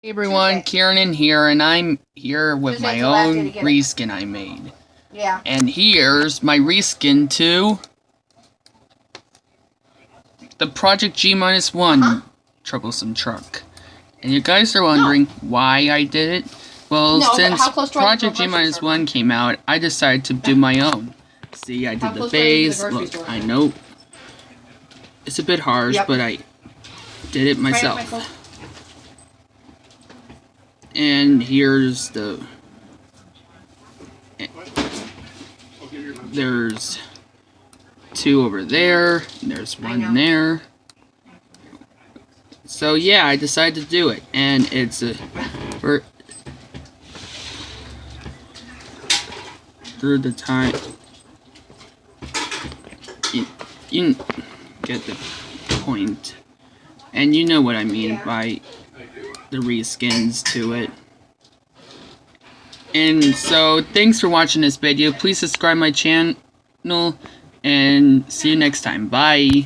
Hey everyone, Kieran here, and I'm here with Tuesday my the last day own to get it. reskin I made. Yeah. And here's my reskin to the Project G-1 troublesome truck. And you guys are wondering why I did it? Well, No, since how close do I live to a Project grocery store? G-1 came out, I decided to do my own. See, I How did the close do I live to the base. grocery Look, store? I know it's a bit harsh, Yep. but I did it Right, myself. Michael? And here's the... There's two over there, and there's one there. So yeah, I decided to do it, and it's a... Through the time... You get the point. And you know what I mean by the reskins to it. And so, thanks for watching this video. Please subscribe my channel, and see you next time. Bye!